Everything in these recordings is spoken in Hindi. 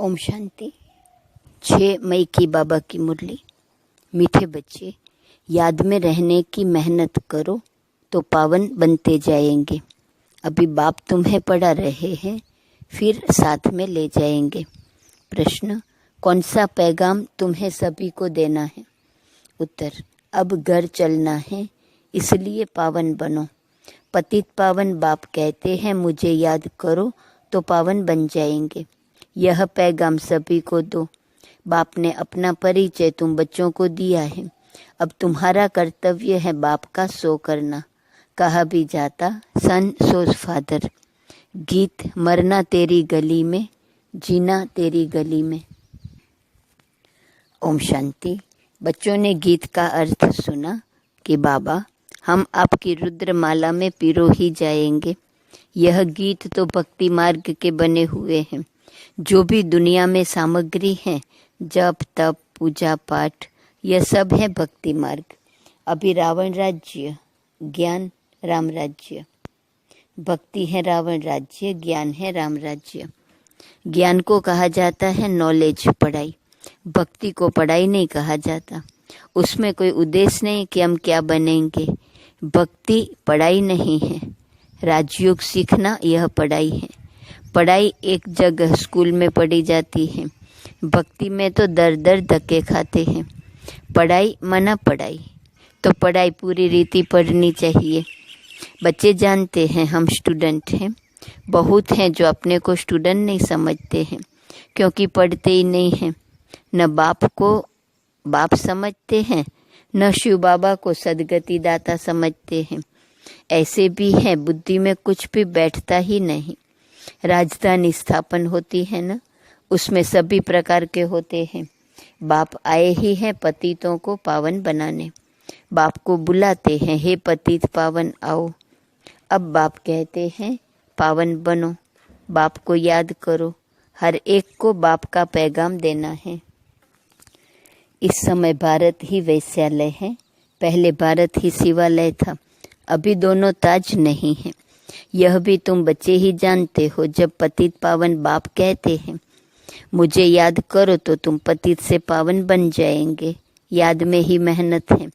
ओम शांति। 6 मई की बाबा की मुरली। मीठे बच्चे, याद में रहने की मेहनत करो तो पावन बनते जाएंगे। अभी बाप तुम्हें पढ़ा रहे हैं, फिर साथ में ले जाएंगे। प्रश्न, कौन सा पैगाम तुम्हें सभी को देना है? उत्तर, अब घर चलना है, इसलिए पावन बनो। पतित पावन बाप कहते हैं, मुझे याद करो तो पावन बन जाएंगे। यह पैगाम सभी को दो। बाप ने अपना परिचय तुम बच्चों को दिया है। अब तुम्हारा कर्तव्य है बाप का शो करना। कहा भी जाता, सन सोज फादर। गीत, मरना तेरी गली में, जीना तेरी गली में। ओम शांति। बच्चों ने गीत का अर्थ सुना कि बाबा, हम आपकी रुद्रमाला में पिरो ही जाएंगे। यह गीत तो भक्ति मार्ग के बने हुए हैं। जो भी दुनिया में सामग्री है, जप तप पूजा पाठ, यह सब है भक्ति मार्ग। अभी रावण राज्य, ज्ञान राम राज्य। भक्ति है रावण राज्य, ज्ञान है राम राज्य। ज्ञान को कहा जाता है नॉलेज, पढ़ाई। भक्ति को पढ़ाई नहीं कहा जाता। उसमें कोई उद्देश्य नहीं कि हम क्या बनेंगे। भक्ति पढ़ाई नहीं है। राजयोग सीखना यह पढ़ाई है। पढ़ाई एक जगह स्कूल में पढ़ी जाती है। भक्ति में तो दर दर धक्के खाते हैं। पढ़ाई मना पढ़ाई, तो पढ़ाई पूरी रीति पढ़नी चाहिए। बच्चे जानते हैं हम स्टूडेंट हैं। बहुत हैं जो अपने को स्टूडेंट नहीं समझते हैं, क्योंकि पढ़ते ही नहीं हैं। न बाप को बाप समझते हैं, न शिव बाबा को सदगति दाता समझते हैं। ऐसे भी हैं बुद्धि में कुछ भी बैठता ही नहीं। राजधानी स्थापन होती है ना, उसमें सभी प्रकार के होते हैं। बाप आए ही हैं पतितों को पावन बनाने। बाप को बुलाते हैं, हे पतित पावन आओ। अब बाप कहते हैं पावन बनो। बाप को याद करो। हर एक को बाप का पैगाम देना है। इस समय भारत ही वैश्यालय है। पहले भारत ही शिवालय था। अभी दोनों ताज नहीं हैं। यह भी तुम बच्चे ही जानते हो। जब पतित पावन बाप कहते हैं मुझे याद करो तो तुम पतित से पावन बन जाएंगे। याद में ही मेहनत है।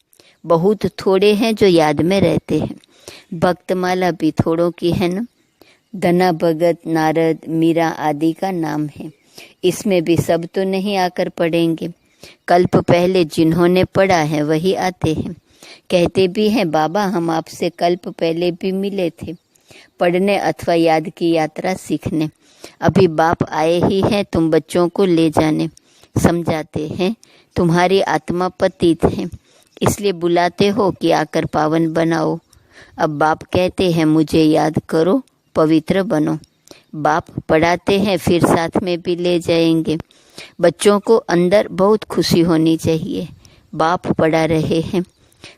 बहुत थोड़े हैं जो याद में रहते हैं। भक्तमाला भी थोड़ों की है ना। धना भगत, नारद, मीरा आदि का नाम है। इसमें भी सब तो नहीं आकर पढ़ेंगे। कल्प पहले जिन्होंने पढ़ा है वही आते हैं। कहते भी हैं बाबा, हम आपसे कल्प पहले भी मिले थे, पढ़ने अथवा याद की यात्रा सीखने। अभी बाप आए ही हैं तुम बच्चों को ले जाने। समझाते हैं तुम्हारी आत्मा पतित है, इसलिए बुलाते हो कि आकर पावन बनाओ। अब बाप कहते हैं मुझे याद करो, पवित्र बनो। बाप पढ़ाते हैं, फिर साथ में भी ले जाएंगे। बच्चों को अंदर बहुत खुशी होनी चाहिए। बाप पढ़ा रहे हैं।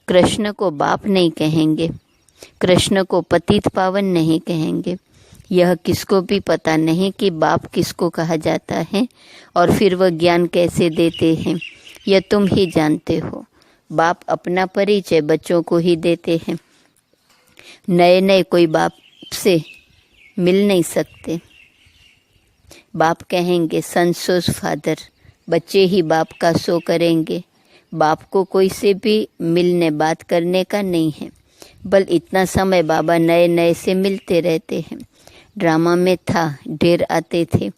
कृष्ण को बाप नहीं कहेंगे, कृष्ण को पतित पावन नहीं कहेंगे। यह किसको भी पता नहीं कि बाप किसको कहा जाता है और फिर वह ज्ञान कैसे देते हैं। यह तुम ही जानते हो। बाप अपना परिचय बच्चों को ही देते हैं। नए नए कोई बाप से मिल नहीं सकते। बाप कहेंगे संसोज फादर। बच्चे ही बाप का शो करेंगे। बाप को कोई से भी मिलने बात करने का नहीं है। बल इतना समय बाबा नए नए से मिलते रहते हैं। ड्रामा में था, ढेर आते थे।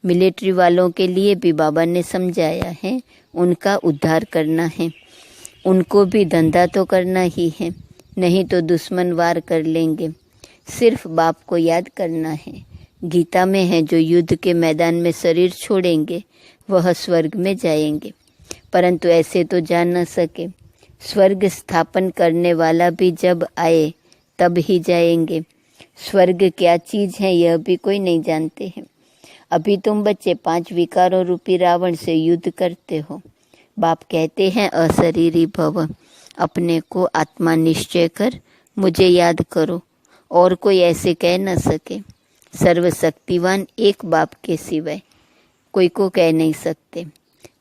मिलिट्री वालों के लिए भी बाबा ने समझाया है, उनका उद्धार करना है। उनको भी धंधा तो करना ही है, नहीं तो दुश्मन वार कर लेंगे। सिर्फ बाप को याद करना है। गीता में है, जो युद्ध के मैदान में शरीर छोड़ेंगे वह स्वर्ग में जाएंगे। परंतु ऐसे तो जा न सके। स्वर्ग स्थापन करने वाला भी जब आए तब ही जाएंगे। स्वर्ग क्या चीज है यह भी कोई नहीं जानते हैं। अभी तुम बच्चे 5 विकारों रूपी रावण से युद्ध करते हो। बाप कहते हैं अशरीरी भव। अपने को आत्मा निश्चय कर मुझे याद करो। और कोई ऐसे कह न सके। सर्वशक्तिवान एक बाप के सिवाय कोई को कह नहीं सकते।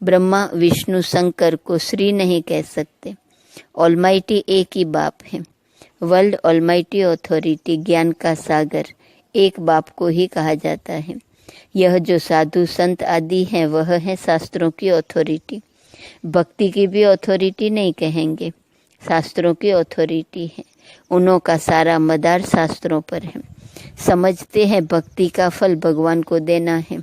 ब्रह्मा विष्णु शंकर को श्री नहीं कह सकते। ऑलमाइटी एक ही बाप है। वर्ल्ड ऑलमाइटी अथॉरिटी, ज्ञान का सागर, एक बाप को ही कहा जाता है। यह जो साधु संत आदि हैं वह है शास्त्रों की अथॉरिटी। भक्ति की भी अथॉरिटी नहीं कहेंगे, शास्त्रों की अथॉरिटी है। उन्हों का सारा मदार शास्त्रों पर है। समझते हैं भक्ति का फल भगवान को देना है।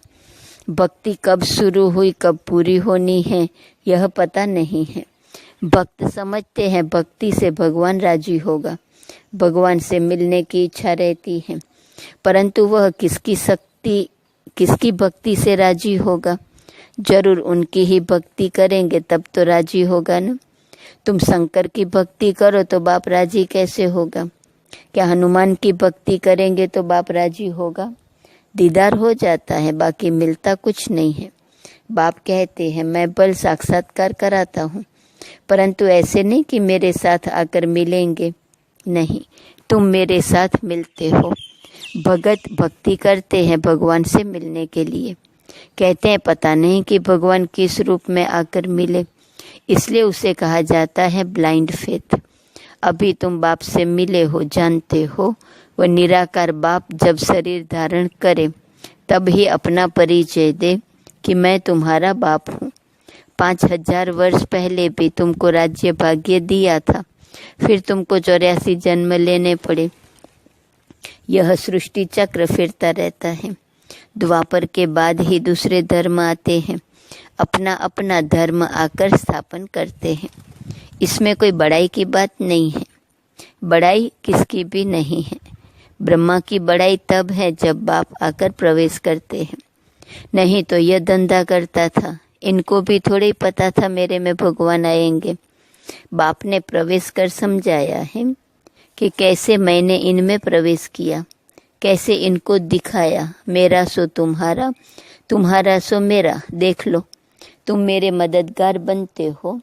भक्ति कब शुरू हुई कब पूरी होनी है यह पता नहीं है। भक्त समझते हैं भक्ति से भगवान राजी होगा, भगवान से मिलने की इच्छा रहती है, परंतु वह किसकी भक्ति से राजी होगा? जरूर उनकी ही भक्ति करेंगे तब तो राजी होगा ना। तुम शंकर की भक्ति करो तो बाप राजी कैसे होगा? क्या हनुमान की भक्ति करेंगे तो बाप राजी होगा? दीदार हो जाता है, बाकी मिलता कुछ नहीं है। बाप कहते हैं मैं बल साक्षात्कार कराता हूँ, परंतु ऐसे नहीं कि मेरे साथ आकर मिलेंगे, नहीं, तुम मेरे साथ मिलते हो। भगत भक्ति करते हैं भगवान से मिलने के लिए। कहते हैं पता नहीं कि भगवान किस रूप में आकर मिले, इसलिए उसे कहा जाता है ब्लाइंड फेथ। अभी तुम बाप से मिले हो, जानते हो वह निराकार बाप जब शरीर धारण करे तब ही अपना परिचय दे कि मैं तुम्हारा बाप हूँ। 5000 वर्ष पहले भी तुमको राज्य भाग्य दिया था, फिर तुमको 84 जन्म लेने पड़े। यह सृष्टि चक्र फिरता रहता है। द्वापर के बाद ही दूसरे धर्म आते हैं, अपना अपना धर्म आकर स्थापन करते हैं। इसमें कोई बड़ाई की बात नहीं है, बड़ाई किसकी भी नहीं है। ब्रह्मा की बड़ाई तब है जब बाप आकर प्रवेश करते हैं, नहीं तो यह धंधा करता था। इनको भी थोड़ी पता था मेरे में भगवान आएंगे। बाप ने प्रवेश कर समझाया है कि कैसे मैंने इनमें प्रवेश किया, कैसे इनको दिखाया। मेरा सो तुम्हारा, तुम्हारा सो मेरा। देख लो, तुम मेरे मददगार बनते हो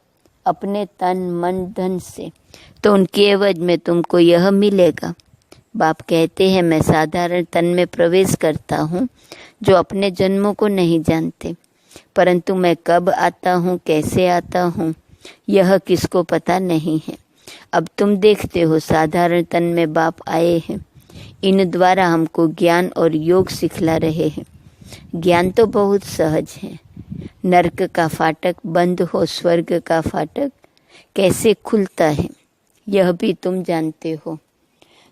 अपने तन मन धन से, तो उनके एवज में तुमको यह मिलेगा। बाप कहते हैं मैं साधारण तन में प्रवेश करता हूँ जो अपने जन्मों को नहीं जानते, परंतु मैं कब आता हूँ कैसे आता हूँ यह किसको पता नहीं है। अब तुम देखते हो साधारण तन में बाप आए हैं, इन द्वारा हमको ज्ञान और योग सिखला रहे हैं। ज्ञान तो बहुत सहज है। नरक का फाटक बंद हो, स्वर्ग का फाटक कैसे खुलता है यह भी तुम जानते हो।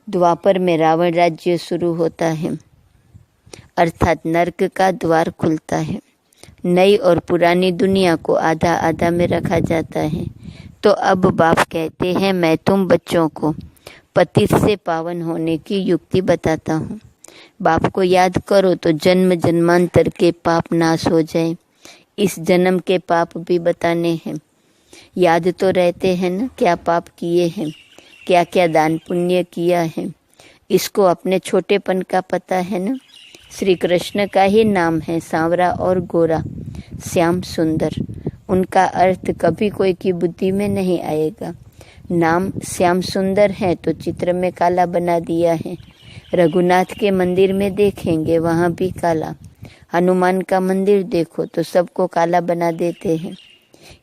द्वापर में रावण राज्य शुरू होता है, अर्थात नरक का द्वार खुलता है। नई और पुरानी दुनिया को आधा आधा में रखा जाता है। तो अब बाप कहते हैं मैं तुम बच्चों को पतित से पावन होने की युक्ति बताता हूँ। बाप को याद करो तो जन्म जन्मांतर के पाप नाश हो जाए। इस जन्म के पाप भी बताने हैं। याद तो रहते हैं ना, क्या पाप किए हैं, क्या क्या दान पुण्य किया है। इसको अपने छोटेपन का पता है ना। श्री कृष्ण का ही नाम है सांवरा और गोरा, श्याम सुंदर। उनका अर्थ कभी कोई की बुद्धि में नहीं आएगा। नाम श्याम सुंदर है तो चित्र में काला बना दिया है। रघुनाथ के मंदिर में देखेंगे वहाँ भी काला। हनुमान का मंदिर देखो तो सबको काला बना देते हैं।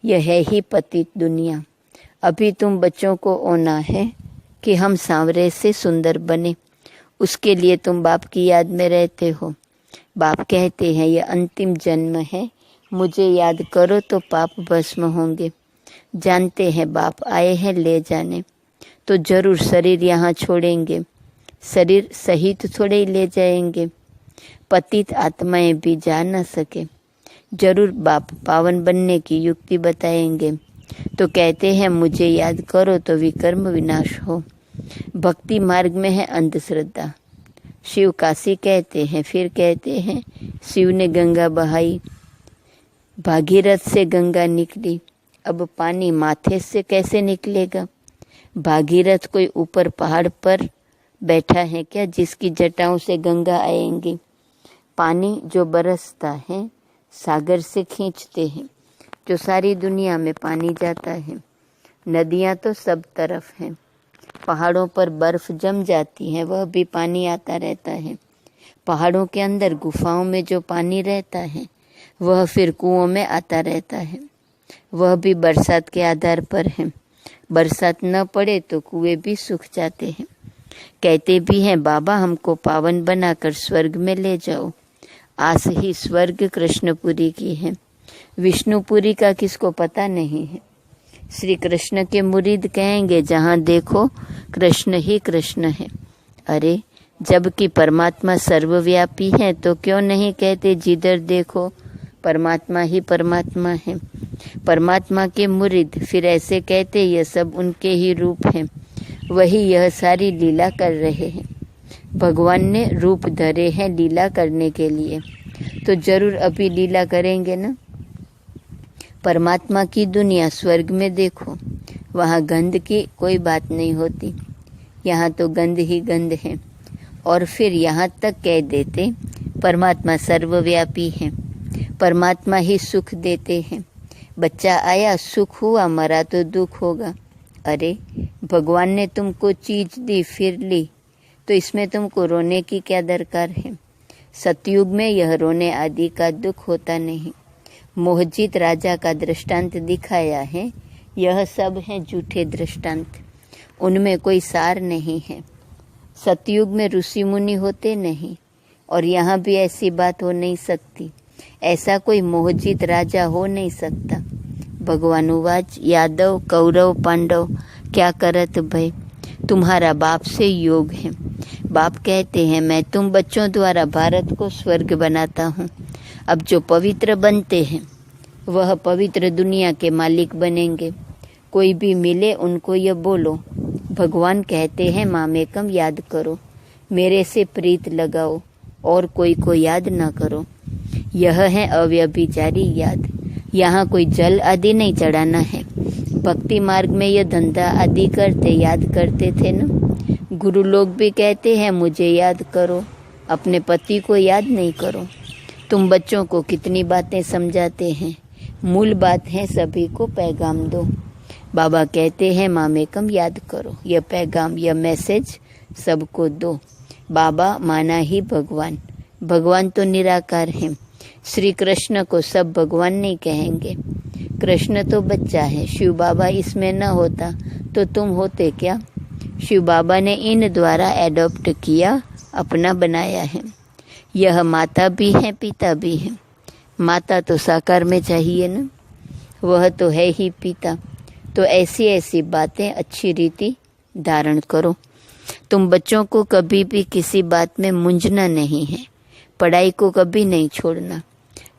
यह है ही पतित दुनिया। अभी तुम बच्चों को होना है कि हम सांवरे से सुंदर बने, उसके लिए तुम बाप की याद में रहते हो। बाप कहते हैं यह अंतिम जन्म है, मुझे याद करो तो पाप भस्म होंगे। जानते हैं बाप आए हैं ले जाने, तो जरूर शरीर यहाँ छोड़ेंगे। शरीर सहित थोड़े ही ले जाएंगे। पतित आत्माएं भी जा न सके। जरूर बाप पावन बनने की युक्ति बताएंगे। तो कहते हैं मुझे याद करो तो विकर्म विनाश हो। भक्ति मार्ग में है अंधश्रद्धा। शिव काशी कहते हैं, फिर कहते हैं शिव ने गंगा बहाई, भागीरथ से गंगा निकली। अब पानी माथे से कैसे निकलेगा? भागीरथ कोई ऊपर पहाड़ पर बैठा है क्या जिसकी जटाओं से गंगा आएंगी? पानी जो बरसता है सागर से खींचते हैं, जो सारी दुनिया में पानी जाता है। नदियाँ तो सब तरफ हैं। पहाड़ों पर बर्फ जम जाती है, वह भी पानी आता रहता है। पहाड़ों के अंदर गुफाओं में जो पानी रहता है वह फिर कुओं में आता रहता है। वह भी बरसात के आधार पर है। बरसात न पड़े तो कुएं भी सूख जाते हैं। कहते भी हैं बाबा हमको पावन बनाकर स्वर्ग में ले जाओ। आस ही स्वर्ग कृष्णपुरी की है, विष्णुपुरी का किसको पता नहीं है। श्री कृष्ण के मुरीद कहेंगे जहाँ देखो कृष्ण ही कृष्ण है। अरे जबकि परमात्मा सर्वव्यापी है तो क्यों नहीं कहते जिधर देखो परमात्मा ही परमात्मा है। परमात्मा के मुरीद फिर ऐसे कहते ये सब उनके ही रूप हैं, वही यह सारी लीला कर रहे हैं। भगवान ने रूप धरे हैं लीला करने के लिए, तो जरूर अभी लीला करेंगे ना। परमात्मा की दुनिया स्वर्ग में देखो, वहाँ गंध की कोई बात नहीं होती, यहाँ तो गंध ही गंध है। और फिर यहाँ तक कह देते परमात्मा सर्वव्यापी है, परमात्मा ही सुख देते हैं। बच्चा आया सुख हुआ, मरा तो दुख होगा। अरे भगवान ने तुमको चीज दी फिर ली, तो इसमें तुमको रोने की क्या दरकार है। सतयुग में यह रोने आदि का दुख होता नहीं। मोहजित राजा का दृष्टांत दिखाया है, यह सब है झूठे दृष्टांत, उनमें कोई सार नहीं है। सतयुग में ऋषि मुनि होते नहीं, और यहाँ भी ऐसी बात हो नहीं सकती, ऐसा कोई मोहजित राजा हो नहीं सकता। भगवान उवाच यादव कौरव पांडव क्या करत भय, तुम्हारा बाप से योग है। बाप कहते हैं मैं तुम बच्चों द्वारा भारत को स्वर्ग बनाता हूँ। अब जो पवित्र बनते हैं वह पवित्र दुनिया के मालिक बनेंगे। कोई भी मिले उनको ये बोलो, भगवान कहते हैं मामेकम याद करो, मेरे से प्रीत लगाओ और कोई को याद ना करो। यह है अव्यभिचारी याद। यहाँ कोई जल आदि नहीं चढ़ाना है। भक्ति मार्ग में ये धंधा आदि करते याद करते थे ना। गुरु लोग भी कहते हैं मुझे याद करो, अपने पति को याद नहीं करो। तुम बच्चों को कितनी बातें समझाते हैं, मूल बात है सभी को पैगाम दो। बाबा कहते हैं मामेकम याद करो, यह पैगाम यह मैसेज सबको दो। बाबा माना ही भगवान, भगवान तो निराकार है। श्री कृष्ण को सब भगवान नहीं कहेंगे, कृष्ण तो बच्चा है। शिव बाबा इसमें न होता तो तुम होते क्या। शिव बाबा ने इन द्वारा एडॉप्ट किया, अपना बनाया है। यह माता भी है पिता भी है। माता तो साकार में चाहिए ना, वह तो है ही पिता। तो ऐसी ऐसी बातें अच्छी रीति धारण करो। तुम बच्चों को कभी भी किसी बात में मूंझना नहीं है, पढ़ाई को कभी नहीं छोड़ना।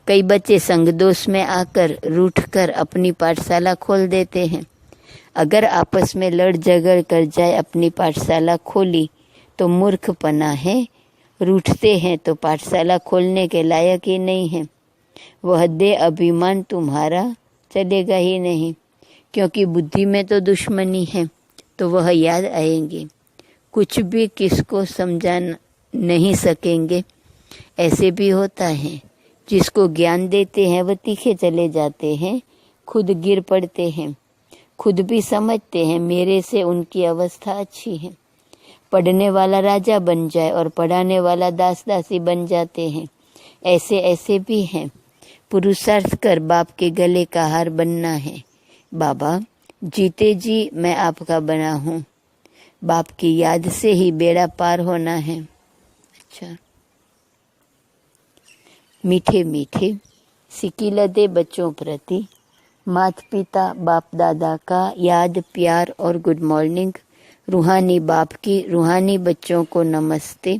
कई बच्चे संग दोष में आकर रूठ कर अपनी पाठशाला खोल देते हैं। अगर आपस में लड़ झगड़ कर जाए अपनी पाठशाला खोली तो मूर्खपना है। रूठते हैं तो पाठशाला खोलने के लायक ही नहीं है। वह दे अभिमान तुम्हारा चलेगा ही नहीं, क्योंकि बुद्धि में तो दुश्मनी है, तो वह याद आएंगे। कुछ भी किसको समझा नहीं सकेंगे। ऐसे भी होता है, जिसको ज्ञान देते हैं वह तीखे चले जाते हैं, खुद गिर पड़ते हैं। खुद भी समझते हैं मेरे से उनकी अवस्था अच्छी है। पढ़ने वाला राजा बन जाए और पढ़ाने वाला दास दासी बन जाते हैं। ऐसे ऐसे भी हैं। पुरुषार्थ कर बाप के गले का हार बनना है। बाबा जीते जी मैं आपका बना हूँ, बाप की याद से ही बेड़ा पार होना है। अच्छा, मीठे मीठे सिकिलदे बच्चों प्रति माता पिता बाप दादा का याद प्यार और गुड मॉर्निंग। रूहानी बाप की रूहानी बच्चों को नमस्ते,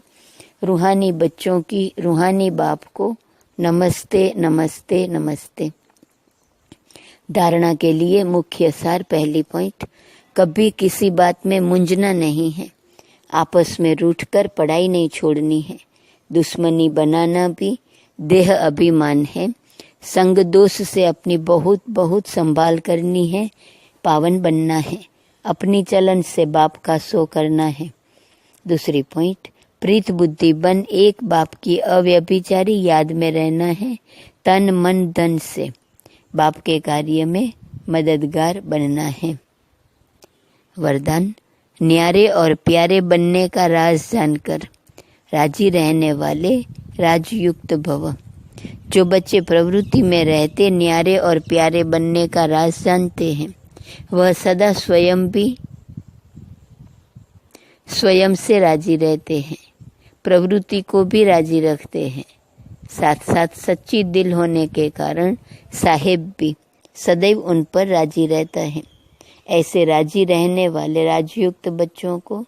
रूहानी बच्चों की रूहानी बाप को नमस्ते नमस्ते नमस्ते। धारणा के लिए मुख्य सार, पहली पॉइंट, कभी किसी बात में मूंझना नहीं है। आपस में रूठकर पढ़ाई नहीं छोड़नी है। दुश्मनी बनाना भी देह अभिमान है। संग दोष से अपनी बहुत बहुत संभाल करनी है। पावन बनना है। अपनी चलन से बाप का सो करना है। दूसरी पॉइंट, प्रीत बुद्धि बन एक बाप की अव्यभिचारी याद में रहना है। तन मन धन से बाप के कार्य में मददगार बनना है। वरदान, न्यारे और प्यारे बनने का राज जानकर राजी रहने वाले राजयुक्त भव। जो बच्चे प्रवृत्ति में रहते न्यारे और प्यारे बनने का राज जानते हैं, वह सदा स्वयं से राजी रहते हैं, प्रवृत्ति को भी राजी रखते हैं। साथ साथ सच्ची दिल होने के कारण साहेब भी सदैव उन पर राजी रहता है। ऐसे राजी रहने वाले राजयुक्त बच्चों को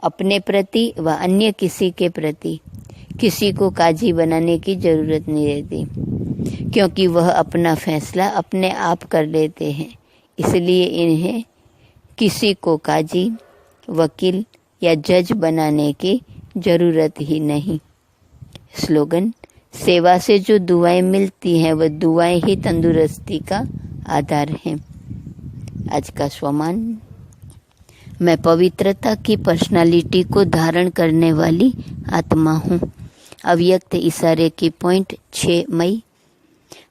अपने प्रति व अन्य किसी के प्रति किसी को काजी बनाने की जरूरत नहीं रहती, क्योंकि वह अपना फैसला अपने आप कर लेते हैं। इसलिए इन्हें किसी को काजी, वकील या जज बनाने की जरूरत ही नहीं। स्लोगन: सेवा से जो दुआएं मिलती हैं वह दुआएं ही तंदुरुस्ती का आधार हैं। आज का स्वमान: मैं पवित्रता की पर्सनालिटी को धारण करने वाली आत्मा हूँ। अव्यक्त इशारे की पॉइंट 6 मई।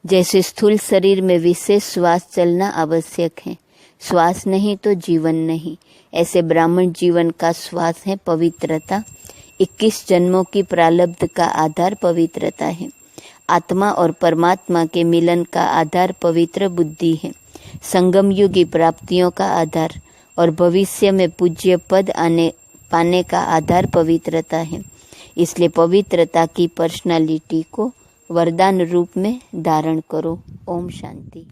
जैसे स्थूल शरीर में विशेष श्वास चलना आवश्यक है, श्वास नहीं तो जीवन नहीं, ऐसे ब्राह्मण जीवन का श्वास है पवित्रता। 21 जन्मों की प्रारब्ध का आधार पवित्रता है। आत्मा और परमात्मा के मिलन का आधार पवित्र बुद्धि है। संगम युगी प्राप्तियों का आधार और भविष्य में पूज्य पद पाने का आधार पवित्रता है। इसलिए पवित्रता की पर्सनालिटी को वरदान रूप में धारण करो। ओम शांति।